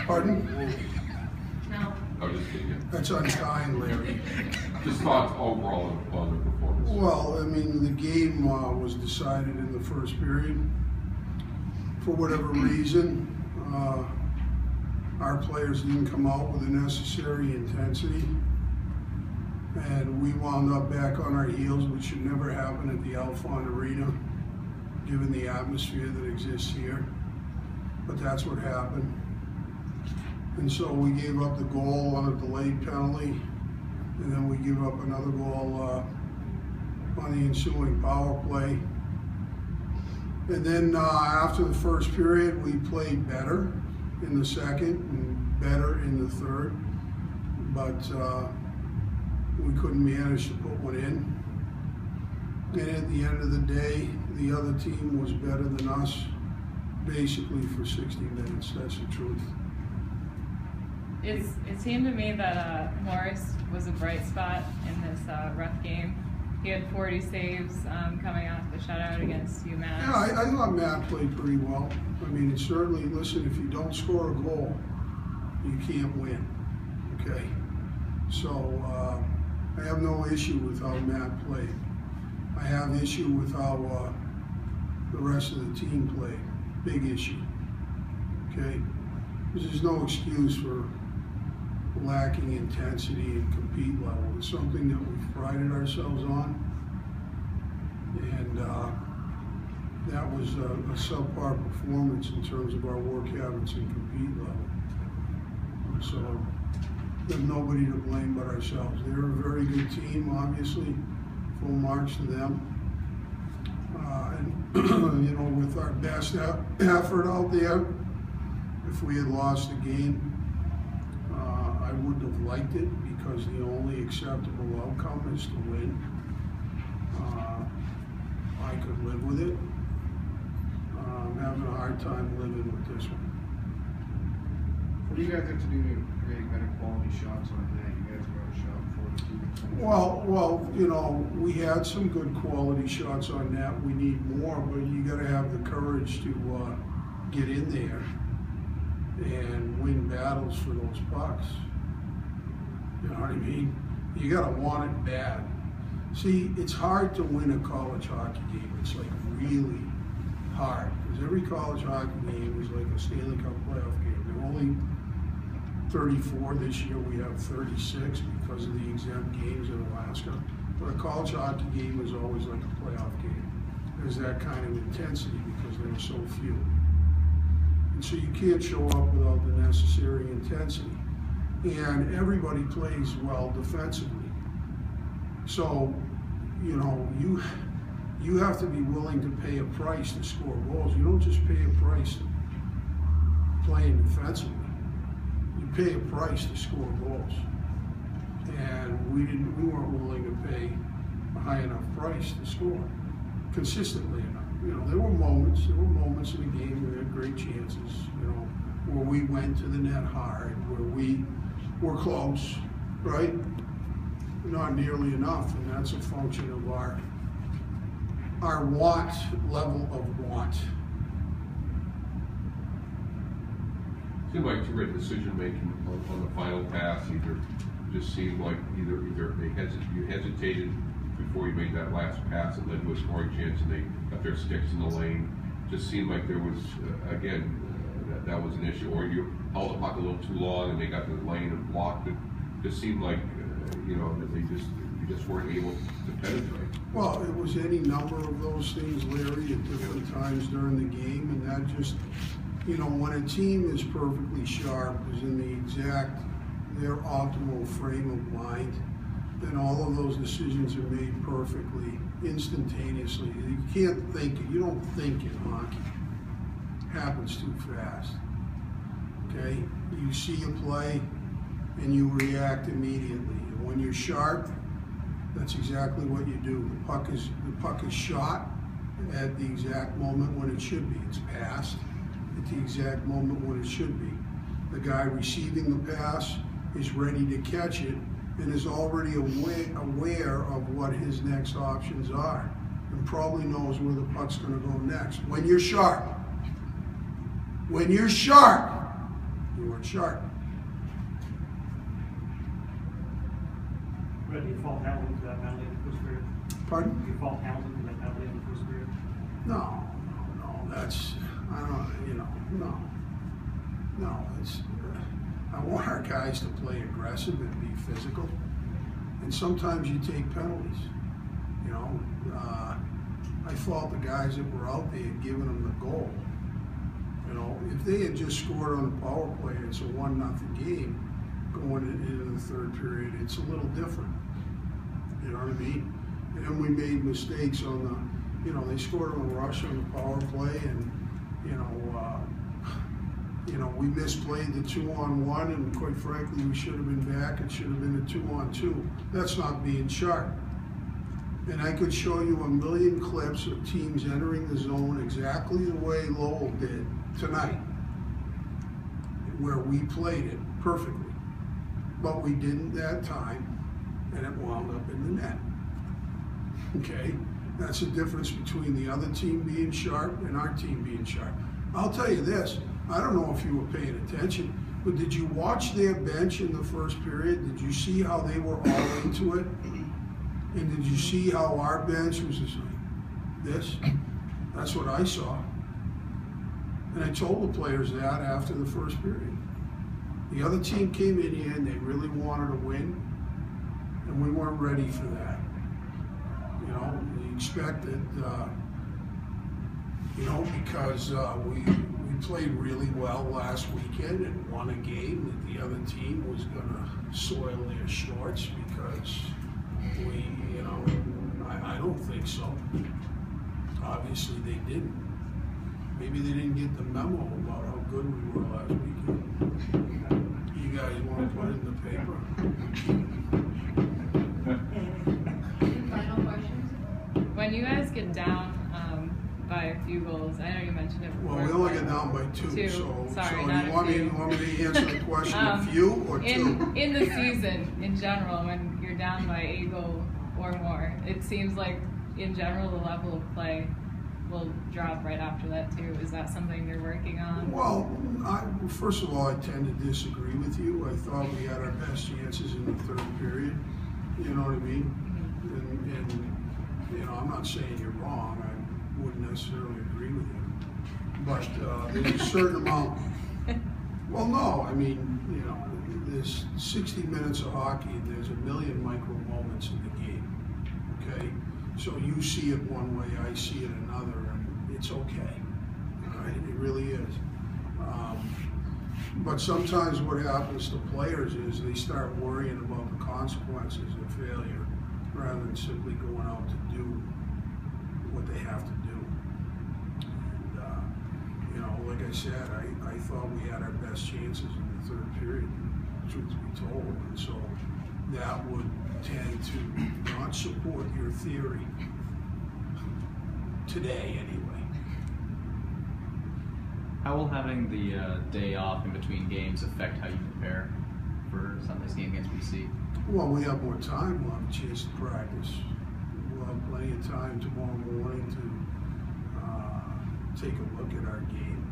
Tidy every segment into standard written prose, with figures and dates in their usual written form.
Pardon? No. I was just kidding. That's unkind, Larry. Just thoughts overall on the performance. Well, I mean, the game was decided in the first period. For whatever reason, our players didn't come out with the necessary intensity, and we wound up back on our heels, which should never happen at the Alphon Arena, given the atmosphere that exists here. But that's what happened. And so we gave up the goal on a delayed penalty, and then we give up another goal on the ensuing power play. And then after the first period, we played better in the second and better in the third, but we couldn't manage to put one in. And at the end of the day, the other team was better than us, basically for 60 minutes. That's the truth. It seemed to me that Morris was a bright spot in this rough game. He had 40 saves coming off the shutout against UMass. Yeah, I thought Matt played pretty well. I mean, it's certainly, listen, if you don't score a goal, you can't win, okay? So I have no issue with how Matt played. I have issue with how the rest of the team played. Big issue, okay? There's no excuse for lacking intensity and compete level. It's something that we've prided ourselves on, and that was a subpar performance in terms of our work habits and compete level. So there's nobody to blame but ourselves. They're a very good team, obviously. Full marks to them. And you know, with our best effort out there, if we had lost the game, I wouldn't have liked it, because the only acceptable outcome is to win. I could live with it. I'm having a hard time living with this one. What do you guys have to do to create better quality shots on net? You guys were shot 42. Well, you know, we had some good quality shots on net. We need more, but you got to have the courage to get in there and win battles for those pucks. You know what I mean? You got to want it bad. See, it's hard to win a college hockey game. It's like really hard, because every college hockey game is like a Stanley Cup playoff game. There are only 34 this year. We have 36 because of the exempt games in Alaska. But a college hockey game is always like a playoff game. There's that kind of intensity because there are so few. And so you can't show up without the necessary intensity. And everybody plays well defensively. So, you know, you have to be willing to pay a price to score goals. You don't just pay a price playing defensively. You pay a price to score goals. And we weren't willing to pay a high enough price to score consistently enough. You know, there were moments in the game where we had great chances, you know, where we went to the net hard, where we were close, right? Not nearly enough, and that's a function of our level of want. Seemed like your decision making on the final pass just seemed like either you hesitated before you made that last pass and led to a scoring chance, and they got their sticks in the lane. Just seemed like there was that was an issue, or you held the puck a little too long and they got the lane and blocked it. Just seemed like you know, that you just weren't able to penetrate. Well, it was any number of those things, Larry, at different times during the game, and that just, you know, when a team is perfectly sharp, is in their optimal frame of mind, then all of those decisions are made perfectly, instantaneously. You can't think it. You don't think in hockey. It happens too fast. Okay? You see a play and you react immediately. And when you're sharp, that's exactly what you do. The puck is shot at the exact moment when it should be. It's passed at the exact moment when it should be. The guy receiving the pass is ready to catch it and is already aware of what his next options are and probably knows where the puck's going to go next. When you're sharp, you are weren't sharp. But you fall penalty for that penalty in the first period. Pardon? You fall penalty for that penalty in the first period. No, that's, I don't, you know, no, it's, I want our guys to play aggressive and be physical, and sometimes you take penalties, you know. I fault the guys that were out there giving them the goal. You know, if they had just scored on the power play, it's a 1-0 game going into the third period, it's a little different. You know what I mean? And then we made mistakes on the, you know, they scored on a rush on the power play, and, you know, we misplayed the 2-on-1, and quite frankly, we should have been back. It should have been a 2-on-2. That's not being sharp. And I could show you a million clips of teams entering the zone exactly the way Lowell did tonight, where we played it perfectly. But we didn't that time, and it wound up in the net. Okay? That's the difference between the other team being sharp and our team being sharp. I'll tell you this, I don't know if you were paying attention, but did you watch their bench in the first period? Did you see how they were all into it? And did you see how our bench was just like this? That's what I saw. And I told the players that after the first period. The other team came in here and they really wanted to win, and we weren't ready for that. You know, we expected, you know, because we played really well last weekend and won a game that the other team was gonna soil their shorts because we, you know, I don't think so. Obviously they didn't. Maybe they didn't get the memo about how good we were last weekend. You guys want to put it in the paper? Any final questions? When you guys get down by a few goals, I know you mentioned it before. Well, we only get down by two, so Sorry, so not you a want me few. to answer the question a few or two? In the season, in general, when you're down by 8 goals or more, it seems like in general the level of play will drop right after that too. Is that something you're working on? Well, first of all, I tend to disagree with you. I thought we had our best chances in the third period. You know what I mean? And you know, I'm not saying you're wrong. I wouldn't necessarily agree with you. But there's a certain amount. Well, no, I mean, you know, there's 60 minutes of hockey. There's a million micro moments in the game. Okay, so you see it one way, I see it another, and it's okay. All right, it really is. But sometimes what happens to players is they start worrying about the consequences of failure rather than simply going out to do what they have to do. And, you know, like I said, I thought we had our best chances in the third period, truth be told, and so that would tend to not support your theory today anyway. How will having the day off in between games affect how you prepare for Sunday's game against BC? Well, we have more time. We'll have a chance to practice. We'll have plenty of time tomorrow morning to take a look at our game,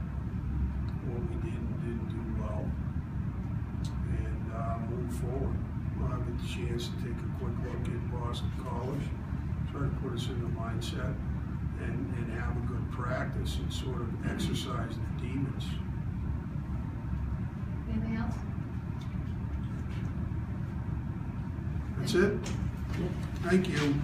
what we did and didn't do well, and move forward. We'll have a chance to take a quick look at Boston College, try to put us in the mindset, and have a good practice and sort of exercise the demons. Anything else? That's it. Thank you.